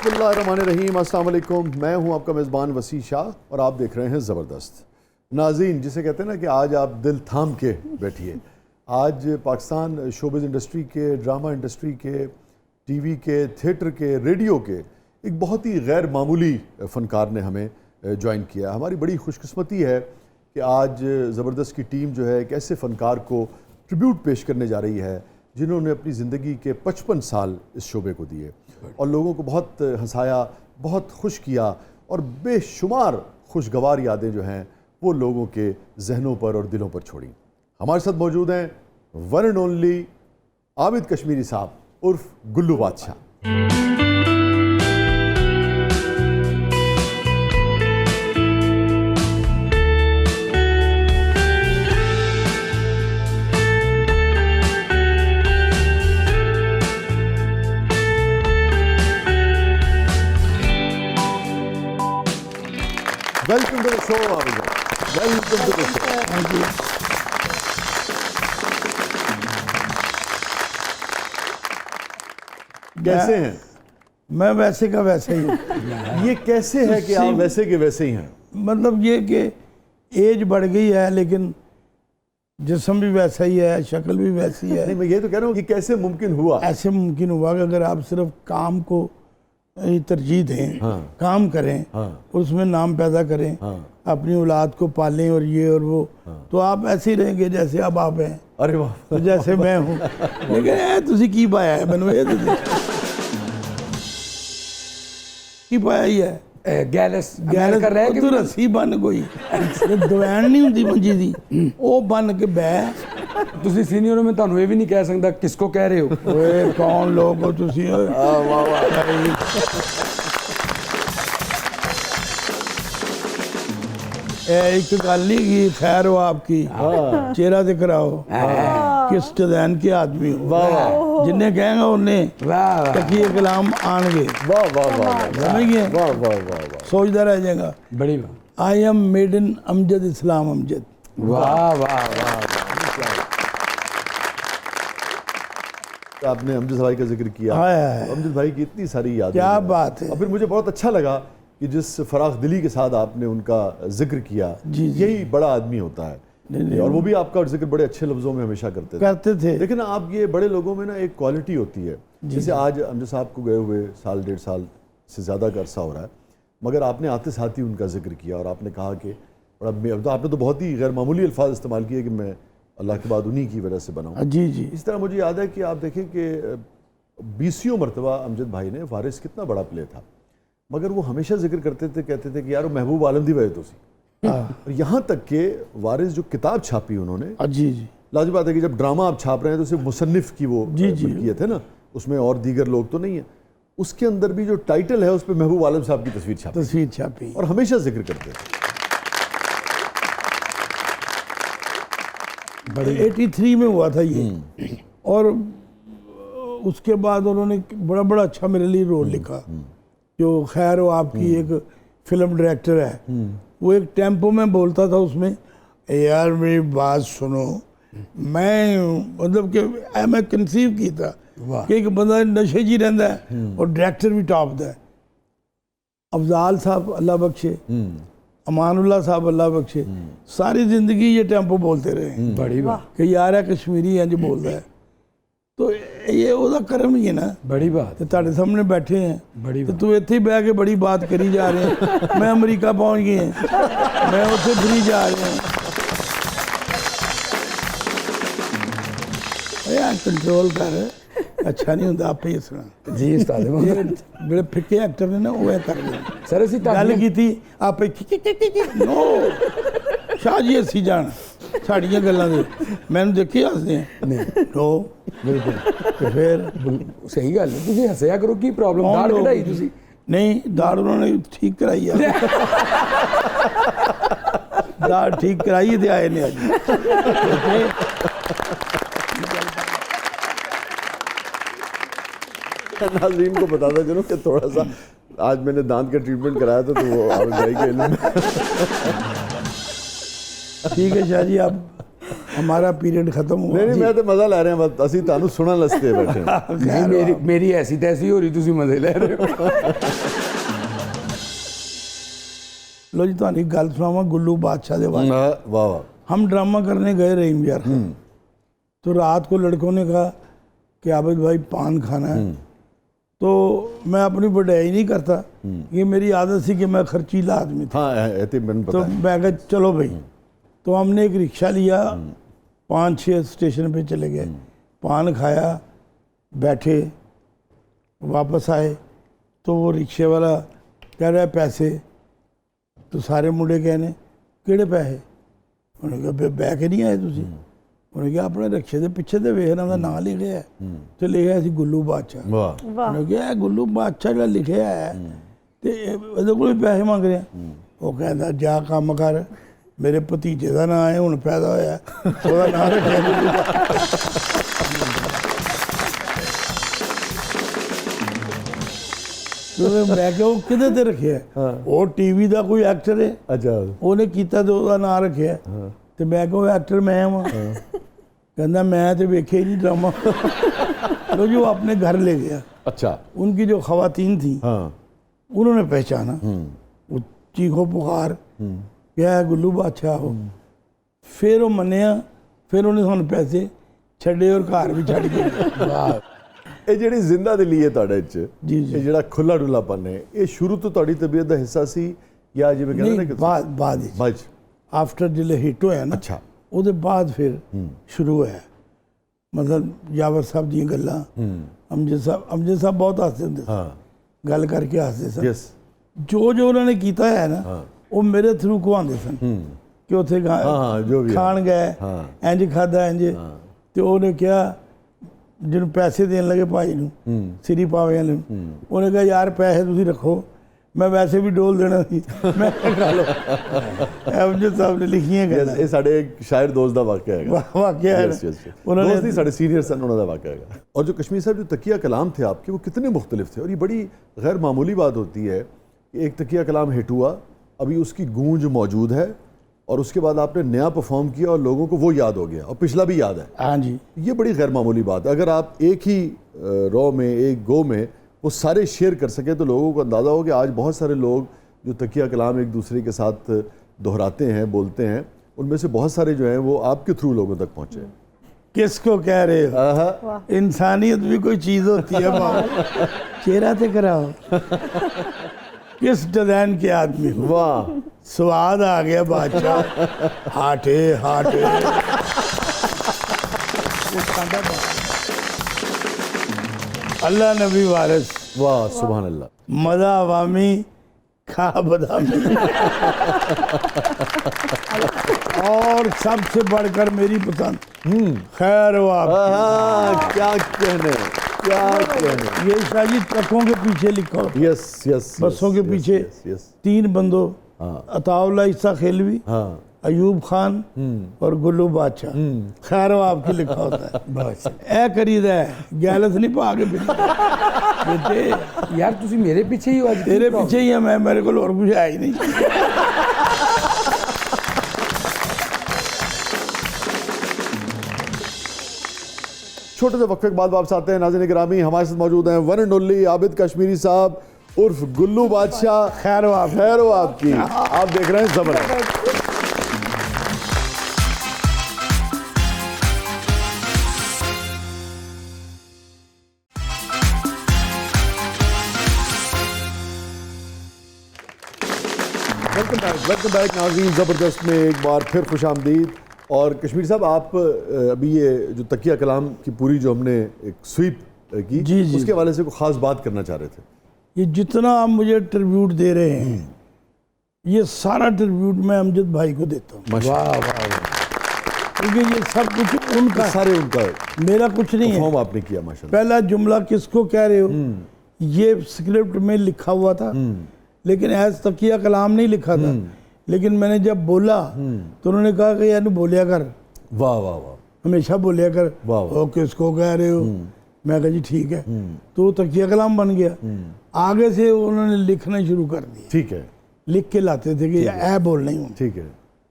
बिस्मिल्लाहिर्रहमानिर्रहीम, अस्सलाम वालेकुम। मैं हूं आपका मेज़बान वसी शाह और आप देख रहे हैं ज़बरदस्त। नाज़रीन, जिसे कहते हैं ना कि आज आप दिल थाम के बैठिए। आज पाकिस्तान शोबिज़ इंडस्ट्री के, ड्रामा इंडस्ट्री के, टीवी के, थिएटर के, रेडियो के एक बहुत ही गैर मामूली फ़नकार ने हमें ज्वाइन किया। हमारी बड़ी खुशकिस्मती है कि आज ज़बरदस्त की टीम जो है एक ऐसे फ़नकार को ट्रिब्यूट पेश करने जा रही है जिन्होंने अपनी ज़िंदगी के 55 साल इस शोबे को दिए और लोगों को बहुत हंसाया, बहुत खुश किया और बेशुमार खुशगवार यादें जो हैं वो लोगों के जहनों पर और दिलों पर छोड़ी। हमारे साथ मौजूद हैं one and only Abid Kashmiri साहब उर्फ Gullu Badshah. Welcome to the show Abid, welcome to the show. Thank you. कैसे हैं? मैं वैसे का वैसे ही हूँ। ये कैसे है कि आप वैसे के वैसे ही हैं? मतलब ये कि एज बढ़ गई है लेकिन जिस्म भी वैसा ही है, शक्ल भी वैसी है। नहीं, मैं ये तो कह रहा हूँ कि कैसे मुमकिन हुआ? ऐसे मुमकिन हुआ कि अगर आप सिर्फ काम को तरजीह दें, हाँ। काम करें, हाँ। उसमें नाम पैदा करें, हाँ। अपनी औलाद को पालें और ये और वो, तो आप ऐसे ही रहेंगे जैसे अब आप हैं, अरे वाह, तो जैसे मैं हूँ। लेकिन तुसी की पाया है मैंने ये की पाया ही है गैलस गैर कर रहा है तू रस्सी बन कोई दवैन नहीं होंदी मंजी दी ਉਹ बन के बह ਤੁਸੀਂ ਸੀਨੀਅਰ ਹੋ, ਮੈਂ ਤੁਹਾਨੂੰ ਇਹ ਵੀ ਨਹੀਂ ਕਹਿ ਸਕਦਾ ਕਿਸਕੋ ਕਹਿ ਰਹੇ ਹੋ। ਓਏ ਕੌਣ ਲੋਗ ਹੋ ਤੁਸੀਂ ਓਏ वाह वाह। एक गल नहीं की खैर हो आपकी चेहरा दिख रहा हो किस डिजाइन के आदमी हो जिन्हें कहेंगे उन्हें वाह वाह तकिए कलाम आनगे वाह वाह वाह समझ गए वाह वाह वाह वाह। सोचता रह जाएगा बड़ी आई एम मेड इन अमजद इस्लाम अमजद। वाह वाह वाह। आपने अमजद भाई का जिक्र किया। हाय अमजद भाई की इतनी सारी यादें क्या हैं। बात है। और फिर मुझे बहुत अच्छा लगा कि जिस फराख दिली के साथ आपने उनका जिक्र किया, जी, जी। यही बड़ा आदमी होता है। नहीं, और वो भी आपका जिक्र बड़े अच्छे लफ्जों में हमेशा करते थे। करते थे। लेकिन आप ये बड़े लोगों में ना एक क्वालिटी होती है, जैसे आज अमजद साहब को गए हुए साल डेढ़ साल से ज़्यादा का अरसा हो रहा है, मगर आपने आते साथ ही उनका जिक्र किया और आपने कहा कि बड़ा, तो आपने तो बहुत ही गैर मामूली अल्फाज इस्तेमाल किए कि मैं अल्लाह के बाद उन्हीं की वजह से बना हूँ। जी जी। इस तरह मुझे याद है कि आप देखें कि 20 मरतबा अमजद भाई ने वारिस कितना बड़ा प्ले था, मगर वो हमेशा जिक्र करते थे, कहते थे कि यार वो महबूब आलम दी वजह तो सी। और यहाँ तक कि वारिस जो किताब छापी उन्होंने, जी जी, लाजमी बात है कि जब ड्रामा आप छाप रहे हैं तो सिर्फ मुसन्निफ की वो जी, जी। मिल्कियत है ना, उसमें और दीगर लोग तो नहीं है। उसके अंदर भी जो टाइटल है उस पर महबूब आलम साहब की तस्वीर छापी तस्वीर छापी और हमेशा जिक्र करते थे। 83 में हुआ था ये। और उसके बाद उन्होंने बड़ा बड़ा अच्छा मेरे लिए रोल लिखा। जो खैर वो आपकी एक फिल्म डायरेक्टर है, वो एक टेम्पो में बोलता था उसमें, यार मेरी बात सुनो, मैं मतलब कि मैं कंसीव की था कि एक बंदा नशे जी रहता है और डायरेक्टर भी टॉप दा है। अफजाल साहब अल्लाह बख्शे, अमानुल्लाह साहब अल्लाह बख्शे, सारी जिंदगी ये टेम्पो बोलते रहे बड़ी वाह कि यार है कश्मीरी है जो बोलता है। तो ये ਉਹਦਾ ਕਰਮ ही है ना। बड़ी बात ਤੇ ਤੁਹਾਡੇ ਸਾਹਮਣੇ बैठे हैं बड़ी ਤੇ ਤੂੰ ਇੱਥੇ ਹੀ ਬਹਿ ਕੇ ਬੜੀ ਬਾਤ ਕਰੀ ਜਾ ਰਹੇ हैं। मैं अमेरिका पहुंच गए हैं, मैं ਉੱਥੇ फिरी जा रहे हैं। यार कंट्रोल कर, अच्छा नहीं ਹੁੰਦਾ ਆਪੇ ਹੀ ਸੁਣਾ जी उस्ताद ਜਿਹੜੇ ਫਿੱਕੇ ਐਕਟਰ ਨੇ ਨਾ ਉਹ ਇਹ ਕਰਦੇ सर ਅਸੀਂ ਗੱਲ ਕੀਤੀ ਆਪੇ ਨੋ ਸ਼ਾਹ ਜੀ ਅਸੀਂ ਜਾਣ ਸਾਡੀਆਂ ਗੱਲਾਂ ਦੇ ਮੈਨੂੰ ਦੇਖੀ ਹੱਸਦੇ ਆ ਨੋ बिल्कुल ਤੇ ਫਿਰ सही गल है। ਤੁਸੀਂ ਹੱਸਿਆ ਕਰੋ, ਕੀ ਪ੍ਰੋਬਲਮ ਦਾੜ ਕਢਾਈ ਤੁਸੀਂ? नहीं दाढ़ उन्होंने ठीक कराई है। दाढ़ ठीक कराई थे आए ने आज। नाज़रीन को बताता चलो कि थोड़ा सा आज मैंने दांत का ट्रीटमेंट कराया था तो वो आबिद भाई के इल्म में। ठीक है शाह जी, आप हमारा पीरियड खत्म हुआ नहीं मैं तो मजा ले रहे हैं बस ਅਸੀਂ ਤੁਹਾਨੂੰ ਸੁਣਨ ਲਸਤੇ ਬੈਠੇ नहीं मेरी ऐसी तैसी हो रही तुसी मजे ले रहे हो लो जी ਤੁਹਾਨੂੰ एक गल सुनावा गुल्लू बादशाह के बारे में। वाह वाह हम ड्रामा करने गए रहीम यार, तो रात को लड़कों ने कहा कि आबिद भाई पान खाना है, तो मैं अपनी बढ़ाई नहीं करता, ये मेरी आदत थी कि मैं खर्चीला आदमी था। हाँ ऐसे मैंने तो पता है। मैं कहा चलो भाई, तो हमने एक रिक्शा लिया, 5-6 स्टेशन पे चले गए, पान खाया, बैठे, वापस आए तो वो रिक्शे वाला कह रहा है पैसे, तो सारे मुंडे कहने किहड़े पैसे, उन्होंने कहा बे बह के नहीं आए तुसी, उन्होंने कहा अपने रिक्शे के पिछे तो वेख इन्हां दा नाम लिखिਆ है, तो लिखिਆ ਸੀ गुल्लू बादशाह। वाह उन्होंने कहा गुल्लू बादशाह ਜਿਹੜਾ ਲਿਖਿਆ ਹੈ ਤੇ ਇਹਦੇ ਕੋਲ ਵੀ ਪੈਸੇ ਮੰਗ ਰਿਹਾ। ਉਹ ਕਹਿੰਦਾ ਜਾ ਕੰਮ ਕਰ, ਮੇਰੇ ਭਤੀਜੇ ਦਾ ਨਾਂ ਹੈ, ਹੁਣ ਪੈਦਾ ਹੋਇਆ, ਉਹਦਾ ਨਾਂ ਰੱਖਿਆ ਗੁੱਲੂ ਬਾਦਸ਼ਾਹ। ਮੈਂ ਕਿਹਾ ਉਹ ਕਿਹਦੇ ਤੇ ਰੱਖਿਆ, ਉਹ ਟੀਵੀ ਦਾ ਕੋਈ ਐਕਟਰ ਹੈ, अच्छा ਉਹਨੇ ਕੀਤਾ ਤੇ ਉਹਦਾ ਨਾਂ ਰੱਖਿਆ, ਤੇ ਮੈਂ ਕਿਹਾ ਉਹ ਐਕਟਰ ਮੈਂ ਹਾਂ। कहना मैं तो वेखे ही नहीं ड्रामा। तो जो अपने घर ले गया, अच्छा उनकी जो खवातीन थी हाँ उन्होंने पहचाना, वो चीखो पुकार क्या है गुल्लू बादशाह हो। फिर वो मनिया, फिर उन्हें सानू पैसे छड़े और घर भी छड़ गए। ਇਹ ਜਿਹੜੀ ਜ਼ਿੰਦਾ ਦਿਲੀ ਹੈ ਤੁਹਾਡੇ ਚ, ਜੀ, ਜੀ। ਇਹ ਜਿਹੜਾ ਖੁੱਲਾ ਡੁੱਲਾਪਨ ਹੈ, ਇਹ ਸ਼ੁਰੂ ਤੋਂ ਤੁਹਾਡੀ ਤਬੀਅਤ ਦਾ ਹਿੱਸਾ ਸੀ ਜਾਂ ਜਿਵੇਂ ਕਹਿੰਦੇ ਨੇ नहीं बाद ਬਾਅਦ आफ्टर जिले हिट होया ना, अच्छा ਉਹਦੇ ਬਾਅਦ ਫਿਰ ਸ਼ੁਰੂ ਹੋਇਆ। ਮਤਲਬ ਯਾਵਰ ਸਾਹਿਬ ਦੀਆਂ ਗੱਲਾਂ, ਅਮਜਦ ਸਾਹਿਬ ਬਹੁਤ ਹੱਸਦੇ ਹੁੰਦੇ ਸੀ, हाँ ਗੱਲ ਕਰਕੇ ਹੱਸਦੇ ਸਨ। यस ਜੋ ਉਹਨਾਂ ਨੇ ਕੀਤਾ ਹੈ ਨਾ, ਉਹ ਮੇਰੇ ਥਰੂ ਕਹਾਉਂਦੇ ਸਨ ਕਿ ਉੱਥੇ ਹਾਂ, ਜੋ ਵੀ ਹੈ। ਖਾਣ ਗਏ, ਹਾਂ। ਇੰਜ ਖਾਦਾ ਇੰਜ, ਤੇ ਉਹਨੇ ਕਿਹਾ ਜਿਹਨੂੰ ਪੈਸੇ ਦੇਣ ਲੱਗੇ ਭਾਈ ਨੂੰ, ਸ੍ਰੀ ਪਾਵੇ ਵਾਲੇ ਨੂੰ, ਉਹਨੇ ਕਿਹਾ ਯਾਰ ਪੈਸੇ ਤੁਸੀਂ ਰੱਖੋ, ਮੈਂ ਵੈਸੇ ਵੀ ਡੋਲ ਦੇਣਾ ਸੀ, ਮੈਂ ਖਾ ਲਓ। ਅਮਜਦ ਸਾਹਿਬ ਨੇ ਲਿਖੀਆਂ ਗੱਲਾਂ, ਇਹ ਸਾਡੇ ਇੱਕ ਸ਼ਾਇਰ ਦੋਸਤ ਦਾ ਵਾਕਿਆ ਹੈਗਾ। ਵਾਕਿਆ ਹੈ। Yes, yes, yes. ਉਹਨਾਂ दोस्त नहीं ਨੇ साढ़े सीनियर सन उन्होंने वाक़या है। और जो कश्मीर साहब जो तकिया कलाम थे आपके, वो कितने मुख्तलिफ थे, और ये बड़ी गैर मामूली बात होती है कि एक तकिया कलाम हिट हुआ, अभी उसकी गूंज मौजूद है, और उसके बाद आपने नया परफॉर्म किया और लोगों को वो याद हो गया और पिछला भी याद है। हाँ जी, ये बड़ी गैर मामूली बात है। अगर आप एक ही रॉ में, एक गो में वो सारे शेयर कर सकें, तो लोगों को अंदाज़ा हो कि आज बहुत सारे लोग जो तकिया कलाम एक दूसरे के साथ दोहराते हैं, बोलते हैं, उनमें से बहुत सारे जो हैं वो आपके थ्रू लोगों तक पहुँचे। किसको कह रहे हो, आहा, इंसानियत भी कोई चीज होती है बाबू। चेहरा तो कराओ, किस डिजाइन के आदमी हो, वाह स्वाद आ गया बादशाह, हाटे हाटे। अल्लाह नबी वारिस, वाह सुभान अल्लाह। मजा अवामी, खा बदामी। और सबसे बढ़कर मेरी पसंद खैर हो आप। आहा, क्या कहने, क्या कहने। ये शायद ट्रकों के पीछे लिखा हो, यस यस, बसों के पीछे यस 3 बंदों, हाँ। अताउल्ला ईसा खेलवी, हाँ अयूब खान और गुल्लू बादशाह। खैर हो आपके लिखा होता है, बस ए करीदा है, गैलस नहीं पा के बेटे। यार तुसी मेरे पीछे ही हो आज। तेरे पीछे ही है मैं, मेरे को और कुछ है ही नहीं। छोटे से वक्फे के बाद वापस आते हैं। नाज़रीन गिरामी, हमारे साथ मौजूद हैं one and only Abid Kashmiri साहब उर्फ गुल्लू बादशाह। खैर हो आप। खैर हो आपकी। आप देख रहे हैं ज़बरदस्त। वेलकम बैक नाज़रीन, ज़बरदस्त में एक बार फिर खुश आमदीद। और कश्मीर साहब, आप अभी ये जो तकिया कलाम की पूरी जो हमने एक स्वीप की, जी, जी। उसके हवाले से कोई ख़ास बात करना चाह रहे थे। ये जितना आप मुझे ट्रिब्यूट दे रहे हैं, ये सारा ट्रिब्यूट मैं अमजद भाई को देता हूँ, वाह क्योंकि ये सब कुछ उनका, सारे उनका मेरा कुछ नहीं है। परफॉर्म आपने किया माशाल्लाह। पहला जुमला किसको कह रहे हो, ये स्क्रिप्ट में लिखा हुआ था, लेकिन एज तकिया कलाम नहीं लिखा था, लेकिन मैंने जब बोला तो उन्होंने कहा कि यार बोलिया कर, वाह वाह वाह, हमेशा बोलिया कर, वाह, वाह। ओ किसको कह रहे हो। मैं कहा जी ठीक है, तो वो तकिया कलाम बन गया। आगे से उन्होंने लिखना शुरू कर दिया, ठीक है लिख के लाते थे कि ए बोलना ही हूँ। ठीक है।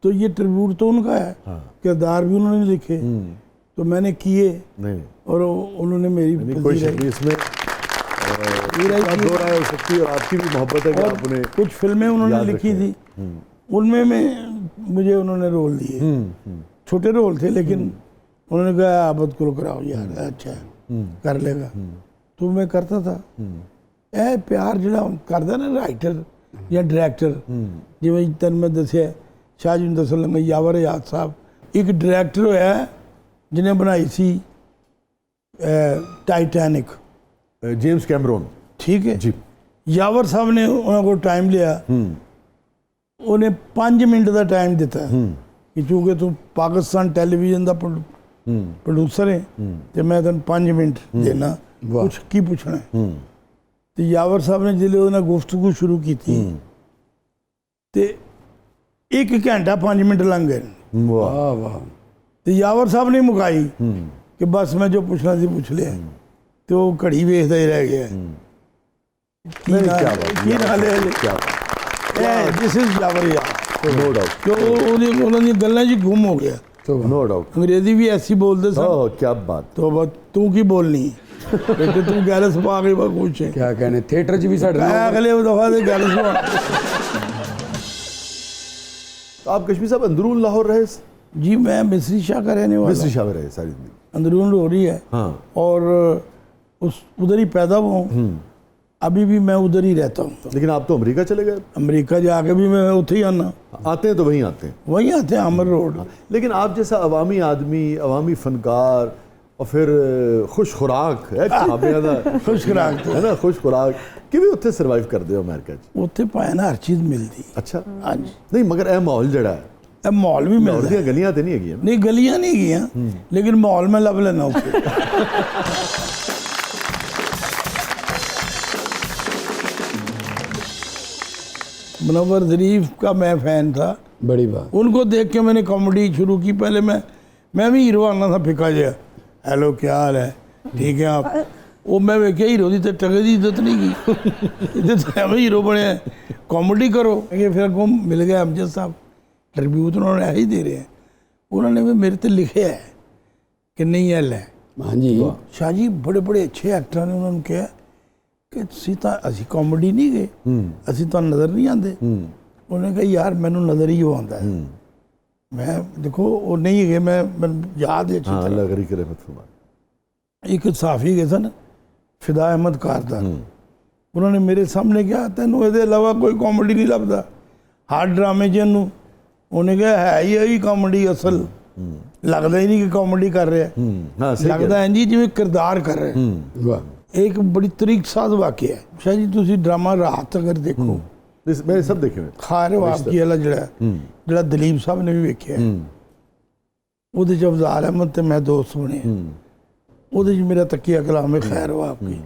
तो ये ट्रिब्यूट तो उनका है, किरदार भी उन्होंने लिखे तो मैंने किए नहीं और उन्होंने मेरी नहीं, कोई शक नहीं इसमें दो राय हो सकती है और आपकी भी मोहब्बत है कि आपने कुछ फिल्में उन्होंने याद लिखी रखे। थी, उनमें मुझे उन्होंने रोल दिए, छोटे रोल थे लेकिन उन्होंने कहा आबद को कराओ यार, अच्छा है, कर लेगा, तो मैं करता था। ਇਹ ਪਿਆਰ ਜਿਹੜਾ ਕਰਦਾ ਨਾ ਰਾਈਟਰ ਜਾਂ ਡਾਇਰੈਕਟਰ, ਜਿਵੇਂ ਤੈਨੂੰ ਮੈਂ ਦੱਸਿਆ ਸ਼ਾਹ ਜੀ ਨੂੰ ਦੱਸਣ ਲੱਗਾ ਯਾਵਰ ਯਾਦ ਸਾਹਿਬ ਇੱਕ ਡਾਇਰੈਕਟਰ ਹੋਇਆ ਜਿਹਨੇ ਬਣਾਈ ਸੀ ਟਾਈਟੈਨਿਕ, जेम्स कैमरोन ठीक है जी, यावर साहब ने ਉਹਨਾਂ ਕੋਲ ਟਾਈਮ ਲਿਆ, ਉਹਨੇ 5 ਮਿੰਟ ਦਾ ਟਾਈਮ ਦਿੱਤਾ ਕਿ ਕਿਉਂਕਿ ਤੂੰ ਪਾਕਿਸਤਾਨ ਟੈਲੀਵਿਜ਼ਨ ਦਾ ਪ੍ਰੋਡਿਊਸਰ ਹੈ ਤੇ ਮੈਂ ਤੈਨੂੰ 5 ਮਿੰਟ ਦੇਣਾ, ਕੁਛ ਕੀ ਪੁੱਛਣਾ ਹੈ। ਤੇ ਯਾਵਰ ਸਾਹਿਬ ਨੇ ਜਿਹੜੇ ਉਹਦੇ ਨਾਲ ਗੁਫ਼ਤਗੂ ਸ਼ੁਰੂ ਕੀਤੀ ਤੇ 1 ਘੰਟਾ 5 ਮਿੰਟ ਲੰਘ ਗਏ वाह वाह वाह ਤੇ ਯਾਵਰ ਸਾਹਿਬ ਨੇ ਮੁਕਾਈ ਕਿ ਬਸ ਮੈਂ ਜੋ ਪੁੱਛਣਾ ਸੀ ਪੁੱਛ ਲਿਆ ਤੇ ਉਹ ਘੜੀ ਵੇਖਦਾ ਹੀ ਰਹਿ ਗਿਆ। नहीं, क्या बात ਕੀ ਨਾਲ ਹੈ क्या बात, ਇਹ ਦਿਸ ਇਜ਼ ਯਾਵਰ ਯਾਰ, नो डाउट ਕਿ ਉਹਨਾਂ ਦੀਆਂ ਗੱਲਾਂ 'ਚ ਹੀ ਗੁੰਮ ਹੋ ਗਿਆ। नो डाउट, अंग्रेजी भी ऐसी बोलते सर, ओह क्या बात, तो बस तू की बोलनी लेकिन तू गैलस पा के बस कुछ है क्या कहने थिएटर 'ਚ ਵੀ ਸਾਡੇ ਨਾਲ अगले दफा से गैलस पा। तो आप कश्मीर साहब अंदरून लाहौर रहे, जी मैं मिस्री शाह का रहने वाला मिस्री हूँ। शाह में रहे सारी जिंदगी, अंदरून रोहरी है हाँ और उस उधर ही पैदा हुआ हूँ, अभी भी मैं उधर ही रहता हूँ। लेकिन आप तो अमेरिका चले गए, अमेरिका जाके भी मैं उठे ही आना, आते हैं तो वहीं आते हैं, वहीं आते हैं अमर रोड। लेकिन आप जैसा अवामी आदमी, अवामी फनकार और फिर खुश खुराक है खुश खुराक तो है ना, खुश खुराक किवें उत्थे सर्वाइव करदे हो अमेरिका च? उत्थे पाए ना हर चीज़ मिलती। अच्छा हाँ जी, नहीं मगर यह माहौल जड़ा है, ਇਹ माहौल भी लाहौर मिलता है, ਦੀਆਂ गलियां तो नहीं हैगियां, नहीं गलियां नहीं गई लेकिन माहौल में लब लेना उत्थे। मुनव्वर ज़रीफ का मैं फ़ैन था, बड़ी बात उनको देख के मैंने कॉमेडी शुरू की। पहले मैं भी हीरो आना था फिका जहा, हेलो क्या हाल है, ठीक है आप, वो मैं वेख्या हीरो की तो टके की इज्जत नहीं की, इज्जत एवं हीरो बने, कॉमेडी करो। ये फिर अगों मिल गया अमजद साहब, ट्रिब्यूट उन्होंने ऐसे ही दे रहे हैं, उन्होंने भी मेरे ते लिखे है कि नहीं है लै हाँ जी शाह जी बड़े बड़े अच्छे एक्टर ने, उन्होंने कहा कि ਤੁਸੀਂ ਤਾਂ ਅਸੀਂ ਕਾਮੇਡੀ ਨਹੀਂ ਗਏ, ਅਸੀਂ ਤਾਂ ਨਜ਼ਰ ਨਹੀਂ ਆਉਂਦੇ। ਉਹਨੇ ਕਿਹਾ ਯਾਰ ਮੈਨੂੰ ਨਜ਼ਰ ਹੀ ਆਉਂਦਾ ਹੈ। ਮੈਂ ਦੇਖੋ ਉਹ ਨਹੀਂ ਗਏ, ਮੈਨੂੰ ਯਾਦ ਹੈ ਅੱਛੀ हाँ ਤਰ੍ਹਾਂ। अल्लाह करी करे मत फरमाए, ਇੱਕ ਸਾਫੀ ਗਏ ਸਨ ਫਿਦਾ ਅਹਿਮਦ ਕਾਰਦਾਰ, ਉਹਨਾਂ ਨੇ ਮੇਰੇ ਸਾਹਮਣੇ ਕਿਹਾ ਤੈਨੂੰ ਇਹਦੇ ਇਲਾਵਾ ਕੋਈ ਕਾਮੇਡੀ ਨਹੀਂ ਲੱਭਦਾ ਹਰ ਡਰਾਮੇ 'ਚ ਇਹਨੂੰ। ਉਹਨੇ ਕਿਹਾ ਹੈ ਹੀ ਇਹੀ ਕਾਮੇਡੀ ਅਸਲ, ਲੱਗਦਾ ਹੀ ਨਹੀਂ ਕਿ ਕਾਮੇਡੀ ਕਰ ਰਿਹਾ, हाँ सही ਲੱਗਦਾ ਹੈ ਜੀ ਜਿਵੇਂ ਕਿਰਦਾਰ ਕਰ ਰਿਹਾ। वाह एक बड़ी तरीक साज वाक़या है शाह जी, तुसी ड्रामा रात अगर देखो, मैंने सब देखे हुए, खार आपकी वाला जड़ा दलीप साहब ने भी वेख्या ਉਹਦੇ 'ਚ ਅਫਜ਼ਾਲ ਅਹਿਮਦ ਤੇ ਮੈਂ ਦੋਸਤ ਬਣੇ, ਉਹਦੇ 'ਚ ਮੇਰਾ ਤਕੀਆ ਕਲਾਮ ਹੈ ਖੈਰ ਵਾ ਆਪਕੀ।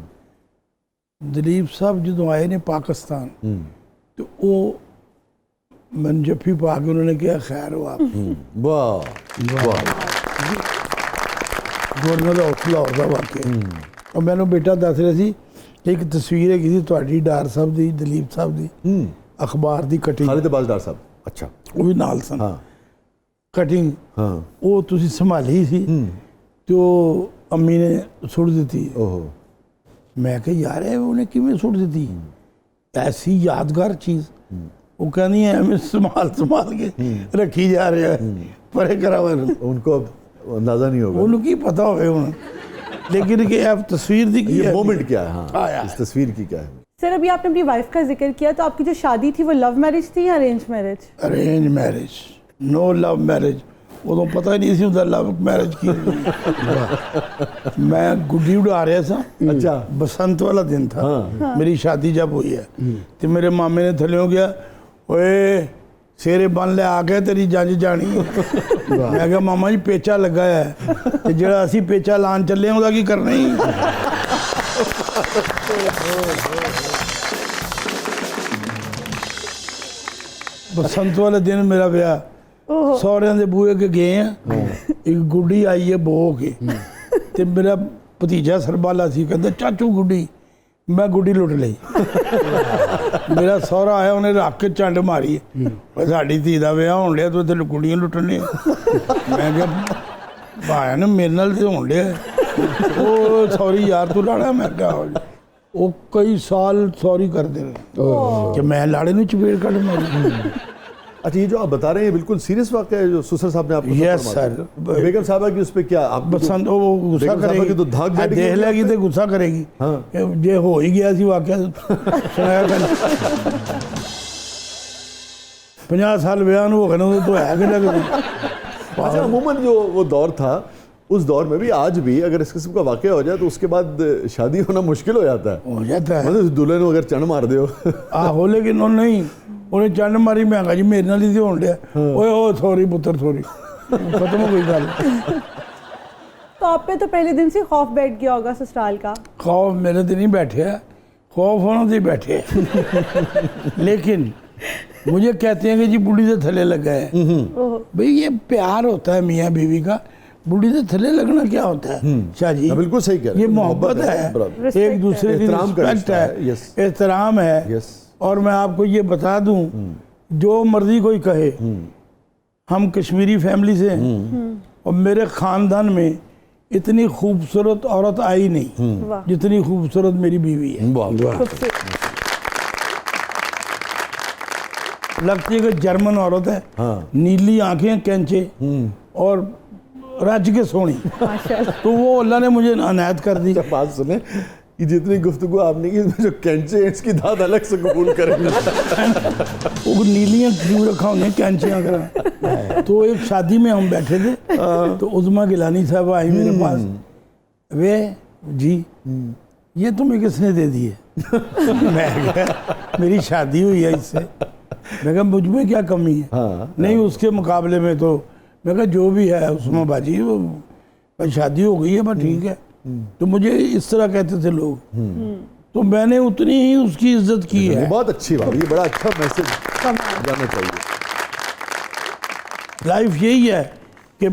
ਦਲੀਪ ਸਾਹਿਬ ਜਦੋਂ ਆਏ ਨੇ ਪਾਕਿਸਤਾਨ ਤੇ ਉਹ ਮੈਨੂੰ ਜੱਫੀ ਪਾ ਕੇ ਉਹਨਾਂ ਨੇ ਕਿਹਾ ਖੈਰ ਵਾ ਆਪਕੀ। वाह वाह, ਗਵਰਨਰ ਦਾ ਹੌਸਲਾ ਦਾ ਵਾਕਿਆ। और मैंने बेटा दस रहा सी कि एक तस्वीर है तुहाडी डार साहब दी, दलीप साहब दी अखबार दी कटिंग, खालिद अब्बास डार साहब, अच्छा वो भी नाल सन हाँ कटिंग, हाँ वो तुसी संभाली सी तो अम्मी ने सुट दी। ओहो, मैं कहा यार उन्हें किवें सुट दी, ऐसी यादगार चीज़। वो कहनी है हमें संभाल के रखी जा रहा है, परे करा उनको अब अंदाजा नहीं होगा उन्होंने की पता हो, लेकिन कि अब तस्वीर दी ये मोमेंट क्या है, हाँ यार। इस तस्वीर की क्या है। सर अभी आपने अपनी वाइफ का जिक्र किया, तो आपकी जो शादी थी वो लव मैरिज थी या arrange marriage? Arrange marriage, no love marriage. उदों पता ही नहीं सी हुंदा लव मैरिज की। मैं गुड्डी उड़ा रहा था, अच्छा बसंत वाला दिन था, मेरी शादी जब हुई है तो मेरे मामे ने थल्यों गया, ओए सेरे बन ले आ गए तेरी जंज जानी। मैं कहा मामा जी पेचा लगा है ते जेड़ा असी पेचा लान चले ओदा की करना ही। बसंत वाले दिन मेरा ब्याह, सौरियां दे बूहे के गए हैं, एक गुड्डी आई है बो के ते मेरा भतीजा सरबाला सी, कहता चाचू गुड्डी। मैं गुड्डी लुट ली मेरा सहुरा आया उन्हें रख के चंड मारी साड़ी धी का विआह होन लिया तू इतने कुड़ियां लुटने मैं क्या भाया ने मेरे नाल ते होन लिया वो सॉरी यार तू लाड़ा मैं क्या वो कई साल सॉरी करते रहे कि मैं लाड़े नूं चपेड़ कट मारी अच्छा, ये जो आप बता रहे हैं बिल्कुल सीरियस वाक़या है जो सुसर साहब ने आपको Yes, फरमाया sir. था। बेगम साहबा की उस पे क्या आप बसंत वो गुस्सा बेगम साहबा की तो धाक करेगी बैठ गई देख लेगी तो गुस्सा करेगी हाँ। कि जे हो ही गया सी वाकया सुनाया कर 50 साल ब्याह हो गए ना तो है कि अच्छा, अमूमन जो वो दौर था उस दौर में भी आज भी अगर इस किस्म का वाक़या हो जाए तो उसके बाद शादी होना मुश्किल हो जाता है। हो जाता है मतलब दुल्हन को अगर चढ़ मार दो आहो लेकिन वो नहीं उन्हें चंड मारी मैं कहा जी मेरे नाल ही होन लिया ओए ओ सॉरी पुत्र सॉरी खत्म हो गई गल तो आप पे तो पहले दिन से खौफ बैठ गया होगा ससुराल का। खौफ मेरे तो नहीं बैठे है खौफ होना तो ही बैठे है लेकिन मुझे कहते हैं कि जी बुढ़ी से थले लगा है भाई ये प्यार होता है मियाँ बीवी का बुढ़ी से थले लगना क्या होता है शाह जी बिल्कुल सही कह रहे ये हैं, मोहब्बत बराबर। है एक दूसरे की एहतराम का रिस्पेक्ट रिश्ता है, है yes। एहतराम है Yes। और मैं आपको ये बता दूं जो मर्जी कोई कहे हम कश्मीरी फैमिली से हैं और मेरे खानदान में इतनी खूबसूरत औरत आई नहीं वाह जितनी खूबसूरत मेरी बीवी है खूबसूरत। लगती है कि जर्मन औरत है हाँ। नीली आंखें कैंचे और रज के सोनी माशाल्लाह। तो वो अल्लाह ने मुझे अनायत कर दी बात सुने कि जितनी गुफ्तगू आपने की इसमें जो कैंचे हैं इसकी दाद अलग से कबूल करेंगे। वो नीलियां क्यों रखा उन्हें कैंचियां करा तो एक शादी में हम बैठे थे तो उज़मा गिलानी साहब आई मेरे पास वे जी ये तुम्हें किसने दे दिए मैं कहा मेरी शादी हुई है इससे मैं कहा मुझ में क्या कमी है नहीं उसके मुकाबले में तो मैं कहा जो भी है उस्मा बाजी वो भाई शादी हो गई है बस ठीक है तो मुझे इस तरह कहते थे लोग तो मैंने उतनी ही उसकी इज्जत की ये है बहुत अच्छी बात, ये बड़ा अच्छा मैसेज जाना चाहिए। लाइफ यही है कि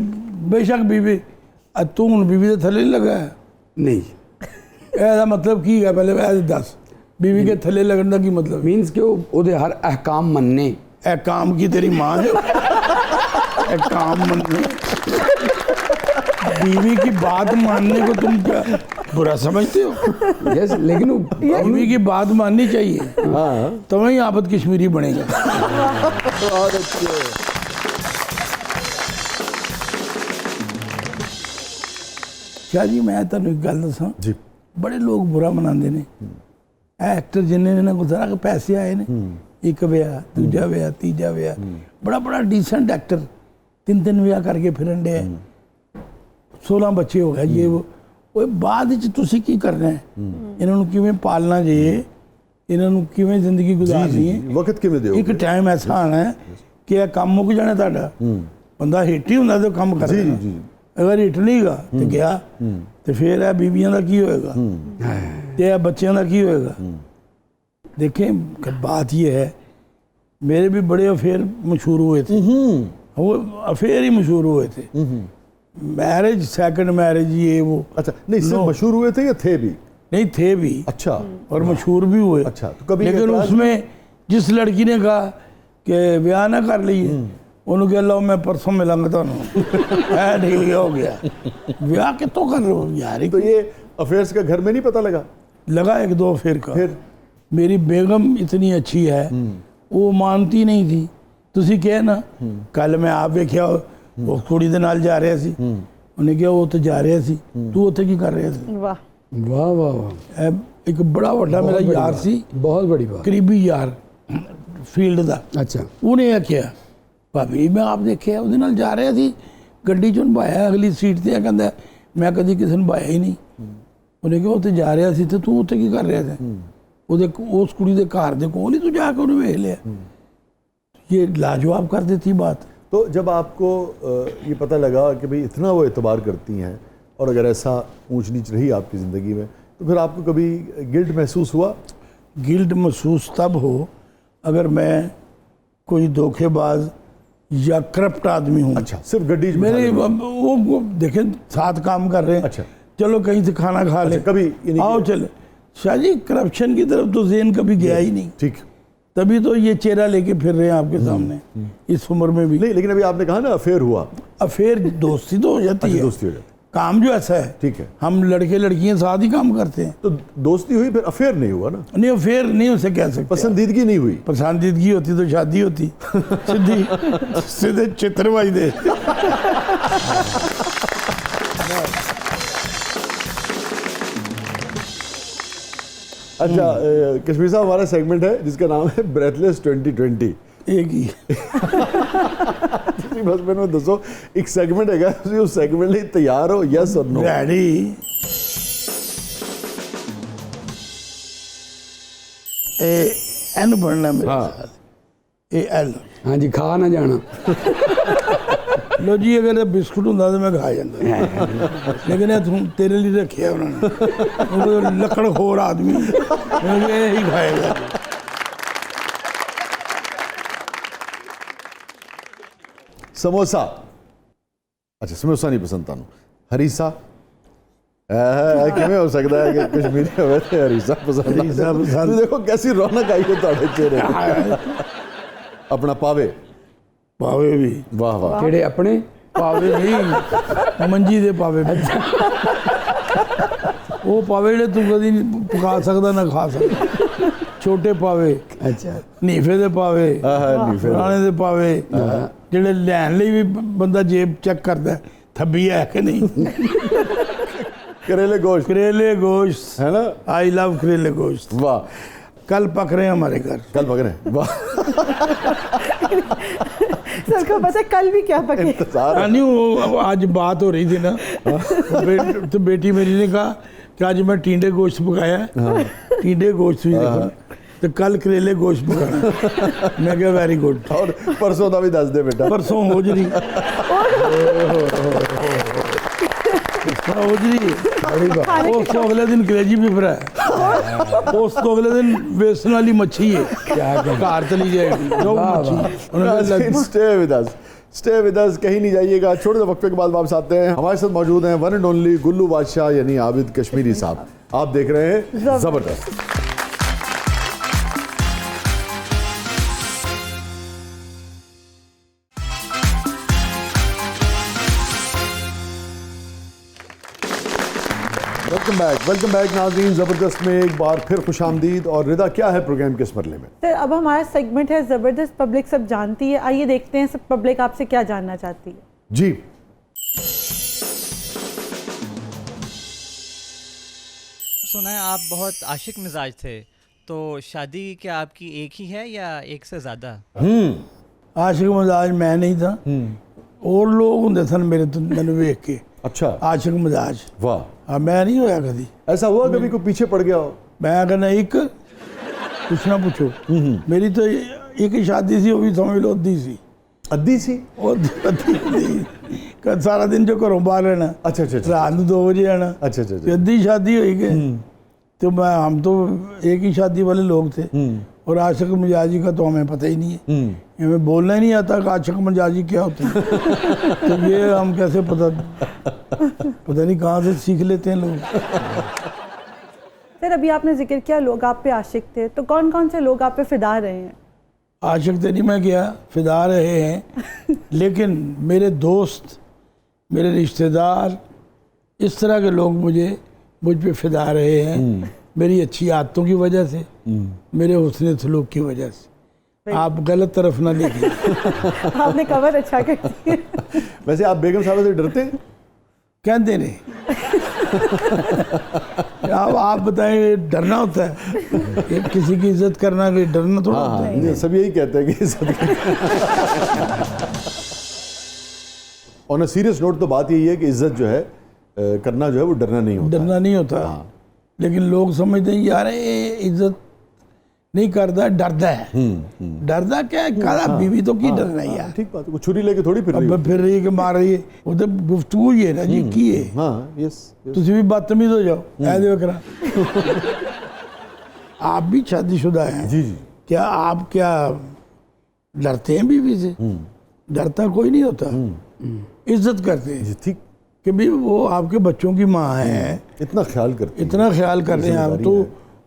बेशक बीवी तू हूँ बीवी के थले नहीं लगा है नहीं ऐसा मतलब की है पहले ऐसे दस बीवी के थले लगने का की मतलब मीन्स कि ਉਹਦੇ हर अहकाम मनने ए काम की तेरी माँ है ए काम मानने बीवी की बात मानने को तुम क्या बुरा समझते हो यस लेकिन बीवी की बात माननी चाहिए हाँ, तभी आबद कश्मीरी बनेगा बहुत अच्छे। क्या जी मैं तुहानू एक गल दसां जी बड़े लोग बुरा मनाते ने एक्टर जिन्हें ने गुजारा के पैसे आए ने एक विआह दूजा विआह तीजा विआह बड़ा बड़ा डिसेंट एक्टर 3 विआह करके फिरन डे 16 बच्चे हो गए ये वो बाद ਵਿੱਚ ਤੁਸੀਂ ਕੀ ਕਰਨਾ ਹੈ ਇਹਨਾਂ ਨੂੰ ਕਿਵੇਂ ਪਾਲਣਾ ਜੇ ਇਹਨਾਂ ਨੂੰ ਕਿਵੇਂ ਜ਼ਿੰਦਗੀ ਗੁਜ਼ਾਰਨੀ ਹੈ वक्त किमें दे ਇੱਕ ਟਾਈਮ ਐਸਾ ਆਣਾ ਹੈ ਕਿ ਇਹ ਕੰਮ ਮੁੱਕ ਜਾਣਾ ਤੁਹਾਡਾ ਬੰਦਾ ਹਿੱਟ ਹੀ ਹੁੰਦਾ ਤੇ ਕੰਮ ਕਰਦਾ जी जी ਅਗਰ ਹਿੱਟ ਨਹੀਂਗਾ ਤੇ ਗਿਆ ਤੇ ਫਿਰ ਇਹ ਬੀਬੀਆਂ ਦਾ ਕੀ ਹੋਏਗਾ ਤੇ ਇਹ ਬੱਚਿਆਂ ਦਾ ਕੀ ਹੋਏਗਾ देखें कि बात ये है मेरे भी बड़े अफेयर मशहूर हुए थे वो अफेयर ही मशहूर हुए थे मैरिज सेकंड मैरिज ये वो अच्छा, नहीं सिर्फ मशहूर हुए थे या थे भी? नहीं थे भी अच्छा और मशहूर भी हुए अच्छा, तो कभी लेकिन एतराज़ उसमें जिस लड़की ने कहा कि ब्याह ना कर लीजिए उन्होंने कहा लो मैं परसों मिलांगा तो ठीक हो गया ब्याह कितों कर रहे हो यार तो ये अफेयर्स का घर में नहीं पता लगा लगा 1-2 अफेयर का फिर मेरी बेगम इतनी अच्छी है वो मानती नहीं थी ਤੁਸੀਂ ਕਿਹਾ ਨਾ ਕੱਲ ਮੈਂ ਆਪ ਵੇਖਿਆ ਉਹ ਕੁੜੀ ਦੇ ਨਾਲ ਜਾ ਰਿਹਾ ਸੀ ਉਹਨੇ ਕਿਹਾ ਉਹ ਤੇ ਜਾ ਰਿਹਾ ਸੀ ਤੂੰ ਉੱਥੇ ਕੀ ਕਰ ਰਿਹਾ ਸੀ वाह वाह वाह वाह ਇਹ ਇੱਕ ਬੜਾ ਵੱਡਾ ਮੇਰਾ ਯਾਰ ਸੀ बहुत बड़ी बात ਕਰੀਬੀ ਯਾਰ ਫੀਲਡ ਦਾ अच्छा ਉਹਨੇ ਇਹ ਕਿਹਾ ਭਾਬੀ ਮੈਂ ਆਪ ਦੇਖਿਆ ਉਹਦੇ ਨਾਲ ਜਾ ਰਿਹਾ ਸੀ ਗੱਡੀ ਚੋਂ ਭਾਇਆ ਅਗਲੀ ਸੀਟ ਤੇ ਆ ਕਹਿੰਦਾ ਮੈਂ ਕਦੀ ਕਿਸੇ ਨੂੰ ਭਾਇਆ ਹੀ ਨਹੀਂ ਉਹਨੇ ਕਿਹਾ ਉੱਥੇ ਜਾ ਰਿਹਾ ਸੀ ਤੇ ਤੂੰ ਉੱਥੇ ਕੀ ਕਰ ਰਿਹਾ ਸੀ ਉਹਦੇ ਉਸ ਕੁੜੀ ਦੇ ਘਰ ਦੇ ਕੋਲ ਹੀ ਤੂੰ ਜਾ ਕੇ ਉਹਨੂੰ ਵੇਖ ਲਿਆ ये लाजवाब कर देती बात तो जब आपको ये पता लगा कि भाई इतना वो एतबार करती हैं और अगर ऐसा ऊंच नीच रही आपकी ज़िंदगी में तो फिर आपको कभी गिल्ट महसूस हुआ? गिल्ट महसूस तब हो अगर मैं कोई धोखेबाज या करप्ट आदमी हूँ अच्छा, सिर्फ गड्डी मेरे वो देखें साथ काम कर रहे हैं अच्छा। चलो कहीं से खाना खा ले कभी यानी आओ कि- चले शादी करप्शन की तरफ तो ज़हन कभी गया ही नहीं, ठीक। तभी तो ये चेहरा लेके फिर रहे हैं आपके सामने इस उम्र में भी। नहीं, लेकिन अभी आपने कहा ना अफेयर हुआ। अफेयर दोस्ती तो हो जाती है, दोस्ती हो जाती, काम जो ऐसा है, ठीक है। हम लड़के लड़कियां साथ ही काम करते हैं। तो दोस्ती हुई, फिर अफेयर नहीं हुआ ना, नहीं अफेयर नहीं उसे कह सकते, पसंदीदगी नहीं हुई। पसंदीदगी होती तो शादी होती सीधी सीधे चित्रवाई दे। अच्छा, कश्मीर साहब, हमारा सेगमेंट है जिसका नाम है ब्रेथलेस 2020। एक ही ਤੁਸੀਂ ਬਸ ਮੈਨੂੰ ਦੱਸੋ, ਇੱਕ ਸੈਗਮੈਂਟ ਹੈਗਾ, ਤੁਸੀਂ ਉਸ ਸੈਗਮੈਂਟ ਲਈ ਤਿਆਰ ਹੋ? Yes or no? रेडी। एन पढ़ना मेरे हाँ। साथ, ए एल। हाँ जी, खा ना जाना। लो जी, अगर बिस्कुट होंदा तो मैं खा जाता, लेकिन ये तेरे लिए रखे उन्होंने, लकड़खोर आदमी यही खाएगा। समोसा। अच्छा, समोसा नहीं पसंद ਤੁਹਾਨੂੰ? हरीसा ਕਿਵੇਂ ਹੋ ਸਕਦਾ ਹੈ ਕਿ ਕਸ਼ਮੀਰੀ ਹੋਵੇ ਤੇ ਹਰੀਸਾ ਪਸੰਦ? हरीसा पसंद। ਦੇਖੋ कैसी रौनक आई है ਤੁਹਾਡੇ ਚਿਹਰੇ ਤੇ। ਆਪਣਾ ਪਾਵੇ। पावे भी, वाह वाह। ਕਿਹੜੇ ਆਪਣੇ? पावे नहीं, मंजी दे पावे भी। वो पावे ਜਿਹੜੇ ਤੂੰ ਕਦੀ ਨਹੀਂ ਪਕਾ ਸਕਦਾ ਨਾ ਖਾ ਸਕਦਾ, ਛੋਟੇ ਪਾਵੇ, ਅੱਛਾ, ਨੀਫੇ ਦੇ ਪਾਵੇ, ਨਹੀਂ ਫਿਰ ਪੁਰਾਣੇ ਦੇ ਪਾਵੇ, ਜਿਹੜੇ ਲੈਣ ਲਈ ਵੀ ਬੰਦਾ ਜੇਬ ਚੈੱਕ ਕਰਦਾ ਥੱਬੀ ਹੈ ਕਿ ਨਹੀਂ। करेले गोश्त करेले गोश्त है ना? आई लव करेले गोश्त। वाह। कल पक रहे हैं हमारे घर। कल पक रहे? वाह। सबको पता है कल भी क्या पके। इंतजार है। नहीं, वो आज बात हो रही थी ना, तो बेटी मेरी ने कहा कि आज मैं टींडे गोश्त पकाया है, टींडे गोश्त भी देखा, तो कल करेले गोश्त पकाना। मैं क्या वेरी गुड। और परसों का भी दस दे बेटा। परसों होजरी, होजरी, उस तो अगले दिन कलेजी भी फिर है, उस तो अगले दिन बेसन वाली मच्छी है, कार चली जाएगी जो मच्छी। Stay with us, stay with us, कहीं नहीं जाइएगा। छोटे से वक्फे के बाद वापस आते हैं। हमारे साथ मौजूद हैं वन एंड ओनली गुल्लू बादशाह यानी आबिद कश्मीरी साहब। आप देख रहे हैं जबरदस्त। वेलकम बैक नाज़रीन। ज़बरदस्त में एक बार फिर खुशामदीद। और रिदा, क्या है प्रोग्राम के इस मरले में? सर, अब हमारा सेगमेंट है ज़बरदस्त पब्लिक सब जानती है। आइए देखते हैं सब पब्लिक आपसे क्या जानना चाहती है। जी। सुना है आप बहुत आशिक मिजाज थे, तो शादी क्या आपकी एक ही है या एक से ज़्यादा? आशिक मिजाज मैं नहीं था, और लोग होंगे सन मेरे तो मैंने देख के। अच्छा, आशिक मिजाज। वाह। हाँ, मैं नहीं होया कभी। ऐसा हुआ कभी कोई पीछे पड़ गया हो? मैं कहना एक कुछ ना पूछो, मेरी तो एक ही शादी थी, वो भी समझ लो अद्धी सी। अद्धी सी? कल सारा दिन जो घरों बाहर रहना, अच्छा अच्छा अच्छा रात 2 बजे आना। अच्छा अच्छा तो अच्छा। अद्धी शादी हुई के, तो मैं हम तो एक ही शादी वाले लोग थे, और आशिक मिजाजी का तो हमें पता ही नहीं है, हमें बोलना ही नहीं आता कि आशिक मिजाजी क्या होता है। तो ये हम कैसे पता नहीं कहाँ से सीख लेते हैं लोग। सर, अभी आपने जिक्र किया लोग आप पे आशिक थे, तो कौन कौन से लोग आप पे फिदा रहे हैं? आशिक तो नहीं मैं किया, फिदा रहे हैं, लेकिन मेरे दोस्त, मेरे रिश्तेदार, इस तरह के लोग मुझ पे फिदा रहे हैं, मेरी अच्छी आदतों की वजह से, मेरे हुस्न सलूक की वजह से। आप गलत तरफ ना देखिए। आपने कवर अच्छा कर दिया। वैसे आप बेगम साहब से डरते हैं? कहते नहीं। अब आप बताएं, डरना होता है? ये किसी की इज्जत करना कोई डरना थोड़ा होता है। हाँ, सब यही कहते हैं कि ऑन अ सीरियस नोट तो बात यही है कि इज्जत जो है करना जो है वो डरना नहीं होता। डरना नहीं होता, लेकिन लोग समझते हैं यार ये इज्जत नहीं करता, डरता है। डरता क्या है? काला बीवी तो की डरना है यार। ठीक बात है, वो छुरी लेके थोड़ी फिर रही अब फिर रही है कि मार रही है, वो तो गुफ्तगू ही है ना जी की है। हाँ, यस। तुम भी बदतमीज हो जाओ ऐसे वकरा। आप भी शादीशुदा हैं, जी जी। क्या आप क्या डरते हैं बीवी से? डरता कोई नहीं होता, इज्जत करते हैं जी, ठीक। कि भी वो आपके बच्चों की माँ है, इतना ख्याल करते हैं। इतना ख्याल करते हैं आप, तो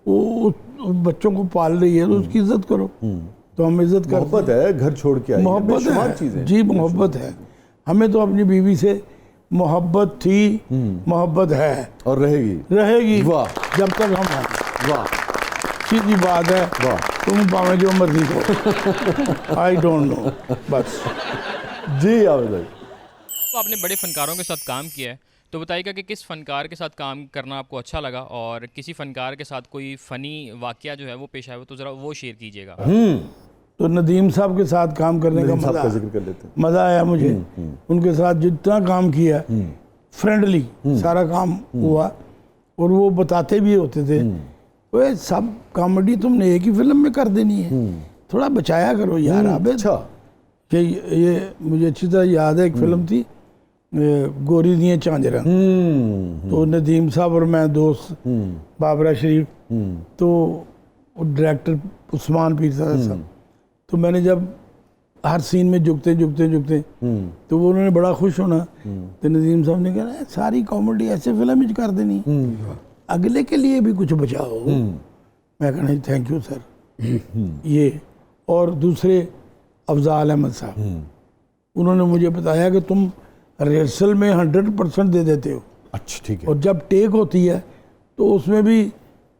वो उस बच्चों को पाल रही है तो उसकी इज्जत करो। तो हम इज्जत करते मोहब्बत है, घर छोड़ के आई है, मोहब्बत बेशुमार है चीजें। जी, मोहब्बत है। हमें तो अपनी बीवी से मोहब्बत थी, मोहब्बत है, और रहेगी। वाह जब तक हम हैं। वाह सीधी बात है, वाह। तुम पावे जो मर्जी करो, आई डोंट नो, बस। जी आवेद भाई। तो आपने बड़े फनकारों के साथ काम किया है, तो बताइएगा कि किस फनकार के साथ काम करना आपको अच्छा लगा, और किसी फनकार के साथ कोई फ़नी वाकया जो है वो पेश आया हो तो ज़रा वो शेयर कीजिएगा। तो नदीम साहब के साथ काम करने का नदीम साहब मजा का जिक्र कर लेते हैं। मज़ा आया मुझे। उनके साथ जितना काम किया, फ्रेंडली सारा काम हुआ, और वो बताते भी होते थे, वो सब कॉमेडी तुमने एक ही फिल्म में कर देनी है, थोड़ा बचाया करो यार आबिद। अच्छा। कि ये मुझे अच्छी तरह याद है, एक फिल्म थी गोरी दिए झांजरा, तो नदीम साहब और मैं दोस्त, बाबरा शरीफ, तो डायरेक्टर उस्मान पीर साहब, तो मैंने जब हर सीन में झुकते तो वो उन्होंने बड़ा खुश होना, तो नदीम साहब ने कहा सारी कॉमेडी ऐसे फिल्म में कर देनी, अगले के लिए भी कुछ बचाओ। मैं कहना थैंक यू सर। ये और दूसरे अफजाल अहमद साहब, उन्होंने मुझे बताया कि तुम रिहर्सल में 100% दे देते हो, अच्छा ठीक है, और जब टेक होती है तो उसमें भी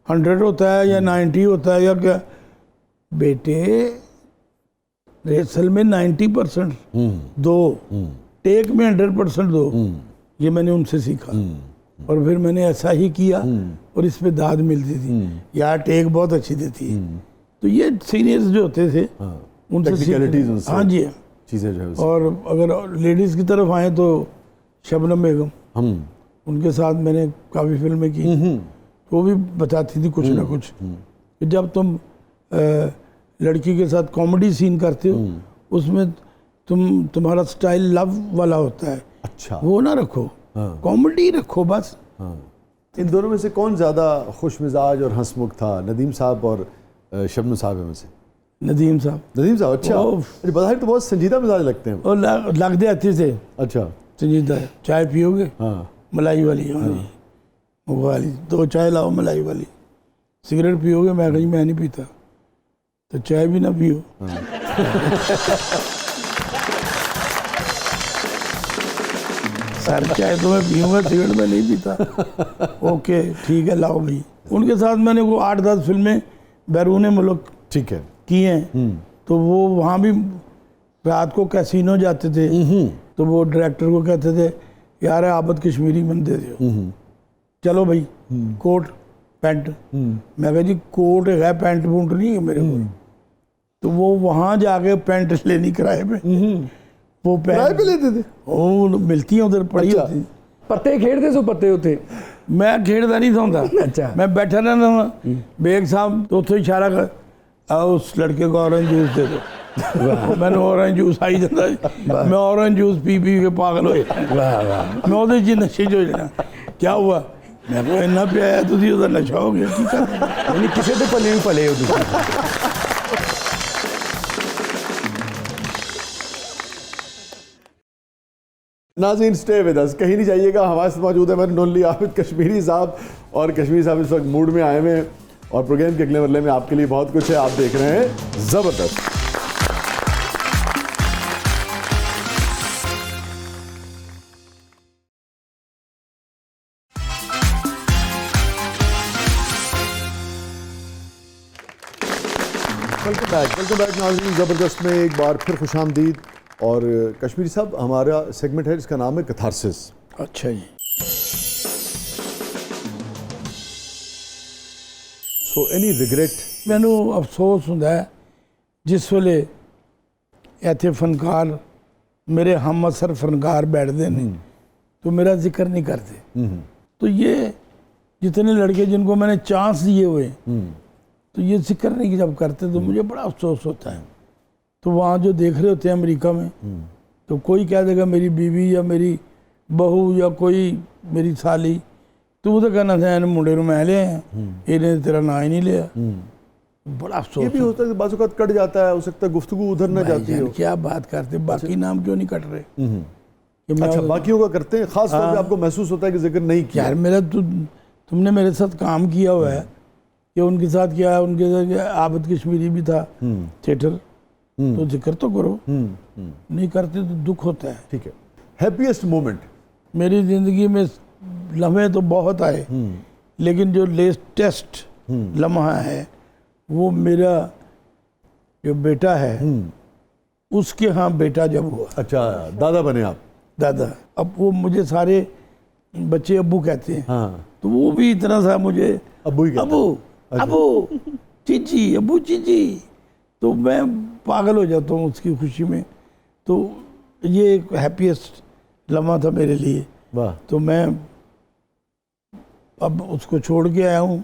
100 होता है या 90 होता है या क्या। बेटे रिहर्सल में 90% दो, टेक में 100% दो। ये मैंने उनसे सीखा, और फिर मैंने ऐसा ही किया, और इस पे दाद मिलती थी यार, टेक बहुत अच्छी देती है। तो ये सीनियर्स जो होते थे उनसे टेक्निकलिटीज उनसे, हाँ जी, चीजें जो है और अगर लेडीज़ की तरफ आए तो शबनम बेगम, उनके साथ मैंने काफ़ी फिल्में की, वो भी बताती थी कुछ ना कुछ कि जब तुम लड़की के साथ कॉमेडी सीन करते हो, उसमें तुम्हारा स्टाइल लव वाला होता है, अच्छा वो ना रखो, कॉमेडी रखो बस। इन दोनों में से कौन ज़्यादा खुश मिजाज और हंसमुख था, नदीम साहब और शबनम साहब में से? नदीम साहब। नदीम साहब, अच्छा। ओह। अरे बधाई तो बहुत संजीदा मिजाज लगते हैं। और लगते अच्छे से अच्छा। संजीदा। चाय पियोगे? हाँ। मलाई वाली, हाँ जी, वो वाली 2 चाय लाओ मलाई वाली। सिगरेट पियोगे? मैं कहीं मैं नहीं पीता, तो चाय भी ना पियो। सर चाय तो मैं पीऊँगा, सिगरेट में नहीं पीता। ओके ठीक है, लाओ भाई। उनके साथ मैंने वो 8-10 फिल्में बैरून मुल्क ठीक है किए हैं, तो वो वहाँ भी रात को कैसीनो जाते थे, तो वो डायरेक्टर को कहते थे यार आबद कश्मीरी मन दे दो, चलो भाई कोट पैंट। मैं कहा जी कोट है, पैंट वूंट नहीं है मेरे को। तो वो वहाँ जाके पैंट लेनी किराए पे, वो किराए पे लेते थे? ओ मिलती है उधर, पड़ी अच्छा। होती। पत्ते खेड़ते सो पत्ते होते मैं खेड़दा नहीं था, अच्छा। मैं बैठा रहना था। बेग साहब तो उतो इशारा कर, आओ उस लड़के को ऑरेंज जूस दे दो। मैंने ऑरेंज जूस आई जाता, मैं ऑरेंज जूस पी के पागल हो जाता, मैं ਉਹਦੇ ਚ नशे हो जाना। क्या हुआ? मैं को इन्ना पिया तुझे ਉਹਦਾ नशा हो गया। की कर यानी किसी के पले भी पले हो तुम। नाज़रीन स्टे विद अस, कहीं नहीं जाइएगा। हमारे साथ मौजूद है मेरे नोनली आबिद कश्मीरी साहब, और कश्मीरी साहब इस वक्त मूड में आए हुए हैं, और प्रोग्राम के अगले मरले में आपके लिए बहुत कुछ है। आप देख रहे हैं ज़बरदस्त। वेलकम बैक नाज़रीन, ज़बरदस्त में एक बार फिर खुशामदीद। और कश्मीरी साहब, हमारा सेगमेंट है जिसका नाम है कैथारसिस। अच्छा जी। So any regret? मैनू अफसोस होता है जिस वेले इत्थे फनकार मेरे हम असर फनकार बैठते हैं तो मेरा जिक्र नहीं करते। तो ये जितने लड़के जिनको मैंने चांस दिए हुए तो ये जिक्र नहीं जब करते तो मुझे बड़ा अफसोस होता है। तो वहाँ जो देख रहे होते हैं अमेरिका में, तो कोई कह देगा मेरी बीवी या मेरी बहू या कोई मेरी साली, तो वो तो कहना था इन मुंडे ਨੂੰ मैं लिया इन्हें तेरा ना ही नहीं लिया। बड़ा अफसोस। ये भी होता है कि बाज़ औक़ात कट जाता है, हो सकता है गुफ्तगू उधर ना जाती हो। क्या बात करते, बाकी नाम क्यों नहीं कट रहे? कि मैं अच्छा, बाकियों का करते हैं, खास तौर पे आपको महसूस होता है कि जिक्र नहीं किया। यार मेरा तुमने मेरे साथ काम किया हुआ है, ये उनके साथ क्या है, उनके साथ क्या है, आबिद कश्मीरी भी था थिएटर, तो जिक्र तो करो, नहीं करते तो दुख होता है। ठीक है, हैप्पीएस्ट मोमेंट? मेरी ज़िंदगी में लम्हे तो बहुत आए, लेकिन जो लेटेस्ट लम्हा है वो मेरा जो बेटा है उसके यहाँ बेटा जब हुआ, अच्छा, दादा बने आप? दादा। अब वो मुझे सारे बच्चे अब्बू कहते हैं, हाँ, तो वो भी इतना सा मुझे अब्बू ही कहते हैं। अबू अबू चीची, अबू चीची, तो मैं पागल हो जाता हूँ उसकी खुशी में। तो ये एक हैप्पीएस्ट लम्हा था मेरे लिए। वाह। तो मैं अब उसको छोड़ के आया हूँ,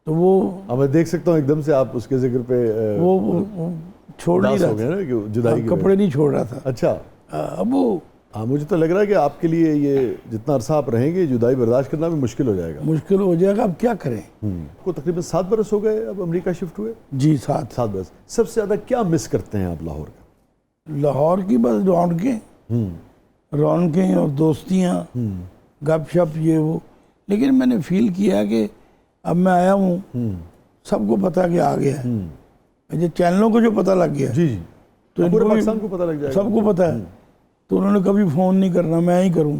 तो वो अब मैं देख सकता हूँ एकदम से आप उसके जिक्र पे वो छोड़ नहीं उदास रहा हो गए था, ना कि जुदाई की कपड़े नहीं छोड़ रहा था। वजह। अच्छा, अबू हाँ, मुझे तो लग रहा है कि आपके लिए ये जितना अरसा आप रहेंगे जुदाई बर्दाश्त करना भी मुश्किल हो जाएगा। मुश्किल हो जाएगा, अब क्या करें। आपको तकरीबन 7 बरस हो गए अब अमेरिका शिफ्ट हुए? जी, साथ 7 बरस। सबसे ज़्यादा क्या मिस करते हैं आप लाहौर का? लाहौर की बस रौनकें और दोस्तियाँ, गपशप, ये वो। लेकिन मैंने फील किया कि अब मैं आया हूँ, सबको पता कि आ गया है, मुझे चैनलों को जो पता लग गया जी जी, तो अब पूरे इनको भी पाकिस्तान को पता लग जाएगा। सबको पता है। तो उन्होंने कभी फ़ोन नहीं करना, मैं ही करूँ,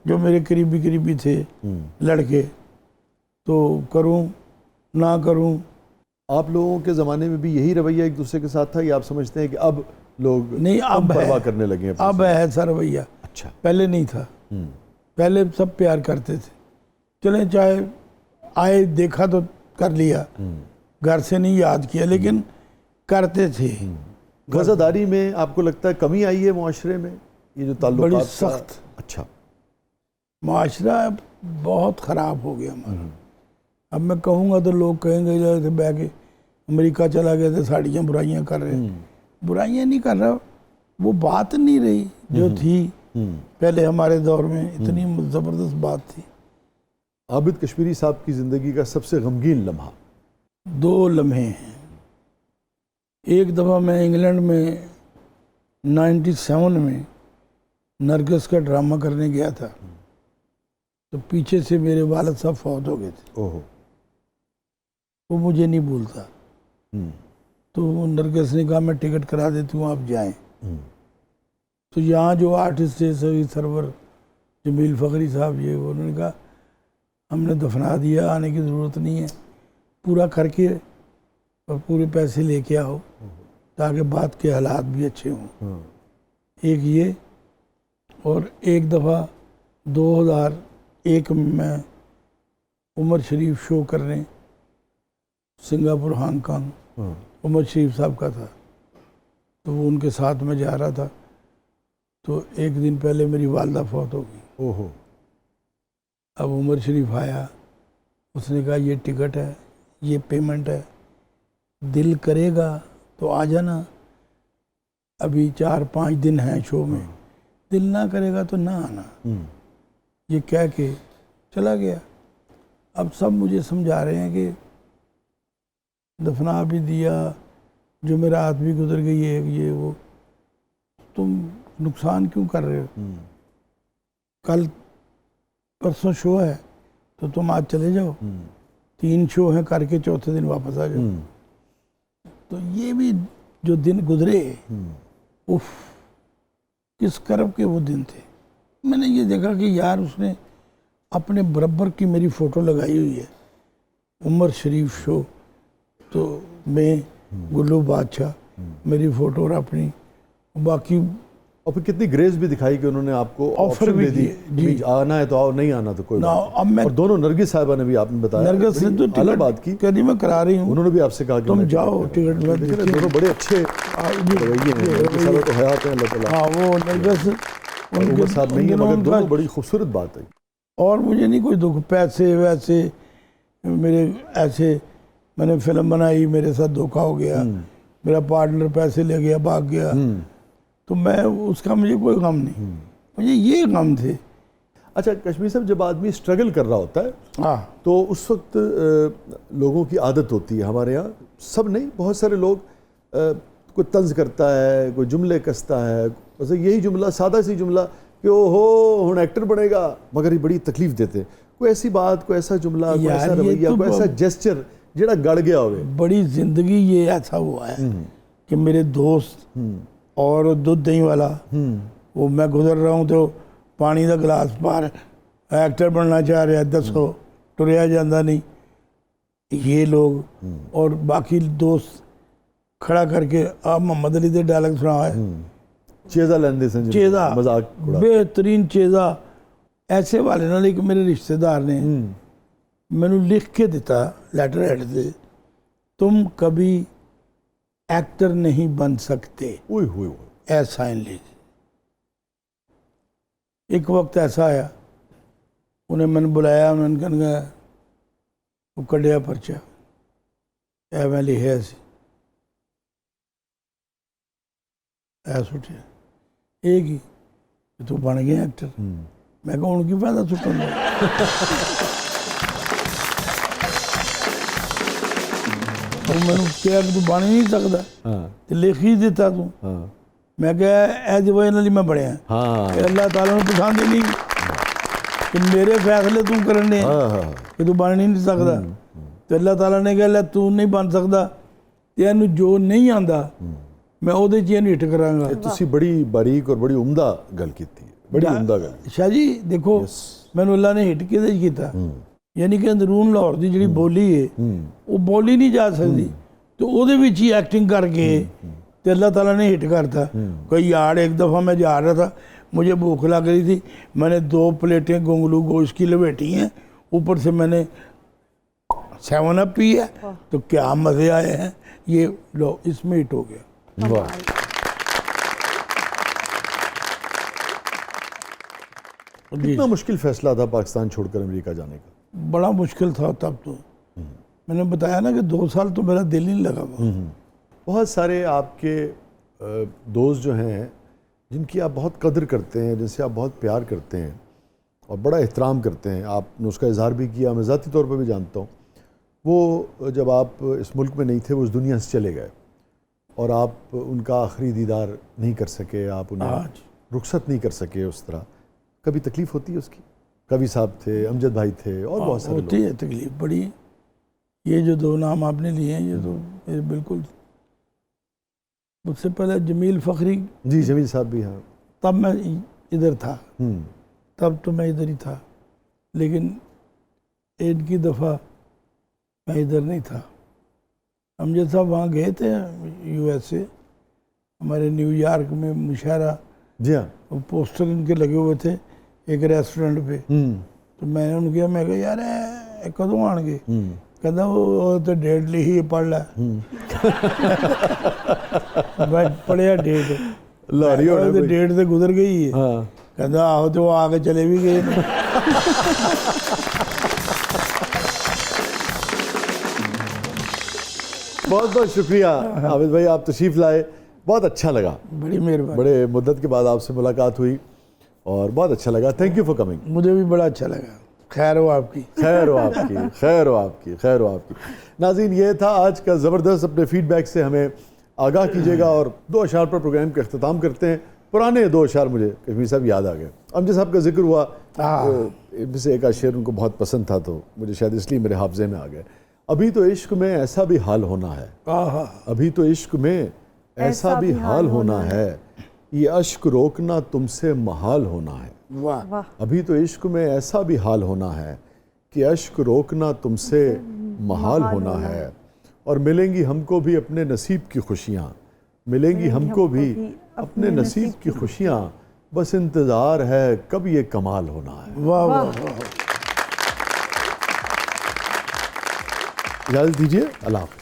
जो मेरे करीबी थे लड़के, तो करूँ ना करूँ। आप लोगों के ज़माने में भी यही रवैया एक दूसरे के साथ था, या आप समझते हैं कि अब लोग नहीं, अब परवाह है, करने लगे हैं अपने अब है सर रवैया, अच्छा। पहले नहीं था। पहले सब प्यार करते थे, चले चाहे आए देखा तो कर लिया, घर से नहीं याद किया, लेकिन करते थे। वज़ादारी में आपको लगता है कमी आई है मुआशरे में, ये जो ताल्लुकात बड़ी का? सख्त। अच्छा, माशरा बहुत ख़राब हो गया हमारा। अब मैं कहूँगा तो लोग कहेंगे जैसे बह के अमेरिका चला गया तो साड़ियाँ बुराइयाँ कर रहे हैं। बुराइयाँ नहीं कर रहा, वो बात नहीं रही जो थी पहले हमारे दौर में, इतनी ज़बरदस्त बात थी। आबिद कश्मीरी साहब की ज़िंदगी का सबसे गमगीन लम्हा? 2 लम्हे हैं। एक दफ़ा मैं इंग्लैंड में 97 में नरगिस का ड्रामा करने गया था, तो पीछे से मेरे वालिद साहब फौत हो गए थे। ओहो। वो मुझे नहीं भूलता, तो नरगिस ने कहा मैं टिकट करा देती हूँ, आप जाएं। तो यहाँ जो आर्टिस्ट थे सभी सरवर जमील फ़खरी साहब, ये वो, उन्होंने कहा हमने दफना दिया, आने की ज़रूरत नहीं है, पूरा करके और पूरे पैसे लेके आओ ताकि बात के हालात भी अच्छे हों। एक ये, और एक दफ़ा 2001 में मैं उमर शरीफ शो करने सिंगापुर हांगकांग, उमर शरीफ साहब का था, तो वो उनके साथ में जा रहा था। तो एक दिन पहले मेरी वालदा फौत हो गई। ओहो। अब उमर शरीफ आया, उसने कहा ये टिकट है, ये पेमेंट है, दिल करेगा तो आ जाना, अभी 4-5 दिन हैं शो में, दिल ना करेगा तो ना आना। ये कह के चला गया। अब सब मुझे समझा रहे हैं कि दफना भी दिया, जो मेरा हाथ भी गुजर गई है, ये वो, तुम नुकसान क्यों कर रहे हो? कल परसों शो है तो तुम आज चले जाओ, 3 शो हैं करके चौथे दिन वापस आ जाओ। तो ये भी जो दिन गुजरे, उफ, किस करब के वो दिन थे। मैंने ये देखा कि यार उसने अपने बराबर की मेरी फ़ोटो लगाई हुई है, उमर शरीफ शो तो मैं, गुल्लू बादशाह मेरी फ़ोटो और अपनी, बाकी और फिर कितनी ग्रेस भी दिखाई कि उन्होंने आपको ऑफर भी दे दी, जी। कि आना है तो आओ, नहीं आना तो कोई ना। बात नहीं। अब मैं और दोनों नरगिस साहिबा ने भी आपने बताया, नरगिस ने तो अलग बात की, कभी मैं करा रही हूँ, उन्होंने भी आपसे कहा कि तुम मैं जाओ टिकट ला देखिए ना, दोनों बड़े अच्छे रवैये हैं, नरगिस साहिबा तो हयात हैं, अल्लाह ताला। हाँ, वो नरगिस उनके साथ नहीं है, उन मगर दिनों दोनों उनका- बड़ी खूबसूरत बात है। और मुझे नहीं कोई दुख, पैसे वैसे मेरे ऐसे, मैंने फिल्म बनाई, मेरे साथ धोखा हो गया, मेरा पार्टनर पैसे ले गया, भाग गया, तो मैं उसका मुझे कोई गम नहीं, मुझे ये गम थे। अच्छा कश्मीर साहब, जब आदमी स्ट्रगल कर रहा होता है हाँ, तो उस वक्त लोगों की आदत होती है, हमारे यहाँ सब नहीं, बहुत सारे लोग कोई तंज करता है, कोई जुमले कसता है, बस यही जुमला, सादा सी जुमला कि ओहो हुण एक्टर बनेगा, मगर ये बड़ी तकलीफ देते हैं। कोई ऐसी बात, कोई ऐसा जुमला, कोई यार, ऐसा ये रवैया, तो कोई ऐसा जेस्चर ਜਿਹੜਾ ਗੜ ਗਿਆ ਹੋਵੇ। बड़ी जिंदगी ये ऐसा हुआ है कि मेरे दोस्त और दूध दही वाला, वो मैं गुजर रहा हूँ तो पानी का गिलास बाहर, एक्टर बनना चाह रहा है, दसो टुरिया जाता नहीं, ये लोग और बाकी दोस्त खड़ा करके आप मोहम्मद अली दे डायलॉग सुना है, चेजा लेंदे सन, चेजा मजाक उड़ा। बेहतरीन चेजा। ऐसे वाले नाल एक मेरे रिश्तेदार ने मैनू लिख के दिता लैटर हेड से, तुम कभी एक्टर नहीं बन सकते, ओए होए होए। ऐसा साइन लिख। एक वक्त ऐसा आया, उन्हें मैंने बुलाया, उन्होंने कहना वो कढ़िया परचा ऐ मैं लिखा सी ऐ सुटिया एक ही तू बन गया एक्टर। मैं कहा उनकी फायदा सुटन दो। तो मैंने कहा कि तू बन ही नहीं सकता, हाँ तो लिख ही दिता तू। हाँ मैं कहा ऐ जो वजह नाल मैं बढ़िया, हाँ अल्लाह ताला ने पसंद ही नहीं कि मेरे फैसले तू करने हाँ कि तू बन ही नहीं सकता। तो अल्लाह ताला ने कहा तू नहीं बन सकता, तेन जो नहीं आंदा मैं ਉਹਦੇ 'ਚ ਇਹਨੂੰ ਹਿੱਟ ਕਰਾਂਗਾ। ਤੁਸੀਂ ਬੜੀ ਬਾਰੀਕ ਔਰ ਬੜੀ ਉਮਦਾ ਗੱਲ ਕੀਤੀ ਹੈ, ਬੜੀ ਉਮਦਾ ਗੱਲ। शाह जी देखो मैंने अल्लाह ने हिट किहदे 'ਚ ਕੀਤਾ, यानी कि अंदरून लाहौर ਦੀ ਜਿਹੜੀ ਬੋਲੀ ਹੈ ਉਹ ਬੋਲੀ ਨਹੀਂ ਜਾ ਸਕਦੀ, ਤੇ ਉਹਦੇ ਵਿੱਚ ਹੀ एक्टिंग करके तो अल्लाह ताला ने हिट करता। कोई यार एक दफ़ा मैं जा रहा था, मुझे भूख लग रही थी, मैंने 2 प्लेटें गोंगलू गोश्त की लपेटी हैं, ऊपर से मैंने 7 अप पी है, तो क्या मज़े आए हैं। ये लो इसमें हिट हो गया। वाह। कितना मुश्किल फैसला था पाकिस्तान छोड़कर अमेरिका जाने का? बड़ा मुश्किल था तब तो। मैंने बताया ना कि 2 साल तो मेरा दिल नहीं लगा वहाँ। बहुत सारे आपके दोस्त जो हैं जिनकी आप बहुत कदर करते हैं, जिनसे आप बहुत प्यार करते हैं और बड़ा एहतराम करते हैं, आपने उसका इजहार भी किया, मैं ज़ाती तौर पर भी जानता हूँ, वो जब आप इस मुल्क में नहीं थे वो इस दुनिया से चले गए और आप उनका आखिरी दीदार नहीं कर सके, आप उन्हें रुखसत नहीं कर सके उस तरह। कभी तकलीफ़ होती है उसकी? कवि साहब थे, अमजद भाई थे और बहुत सारे होती है तकलीफ बड़ी। ये जो 2 नाम आपने लिए हैं ये तो ये बिल्कुल, मुझसे पहले जमील फ़खरी जी, जमील साहब भी हैं। तब मैं इधर था, तब तो मैं इधर ही था, लेकिन एक की दफ़ा मैं इधर नहीं था। अमजद साहब वहाँ गए थे USA, हमारे न्यूयॉर्क में मुशायरा, जी हाँ, वो पोस्टर इनके लगे हुए थे एक रेस्टोरेंट पे। तो मैंने उनके कहा, मैं कहा यार ए कदों आएंगे? कहता वो तो डेट लिखी पढ़ ला। मैं पढ़िया डेट, लाहौरी होने कोई। डेट से गुजर गई है। हाँ। कहता आहो तो वो आके चले भी गए। बहुत बहुत शुक्रिया आबिद भाई, आप तशरीफ़ लाए, बहुत अच्छा लगा। बड़ी मेहरबानी, बड़े मुद्दत के बाद आपसे मुलाकात हुई और बहुत अच्छा लगा। Thank you for coming. मुझे भी बड़ा अच्छा लगा। खैर हो आपकी, खैर हो आपकी, खैर हो आपकी, खैर हो आपकी। नाज़रीन, ये था आज का ज़बरदस्त। अपने फीडबैक से हमें आगाह कीजिएगा और 2 अशार पर प्रोग्राम का अख्ताम करते हैं। पुराने 2 अशार मुझे कश्मीर साहब याद आ गए। अमजद साहब का जिक्र हुआ तो इनमें से एक शेर उनको बहुत पसंद था, तो मुझे शायद इसलिए मेरे हाफजे में आ गए। अभी तो इश्क में ऐसा भी हाल होना है, अभी तो इश्क में ऐसा भी हाल होना है, ये अश्क रोकना तुमसे महाल होना है। वाह, अभी तो इश्क में ऐसा भी हाल होना है कि अश्क रोकना तुमसे महाल होना है। और मिलेंगी हमको भी अपने नसीब की खुशियाँ, मिलेंगी हमको भी अपने नसीब की खुशियाँ, बस इंतज़ार है कब ये कमाल होना है। वाह वाह वाह। इजाज़त दीजिए, अल्लाह हाफ़िज़।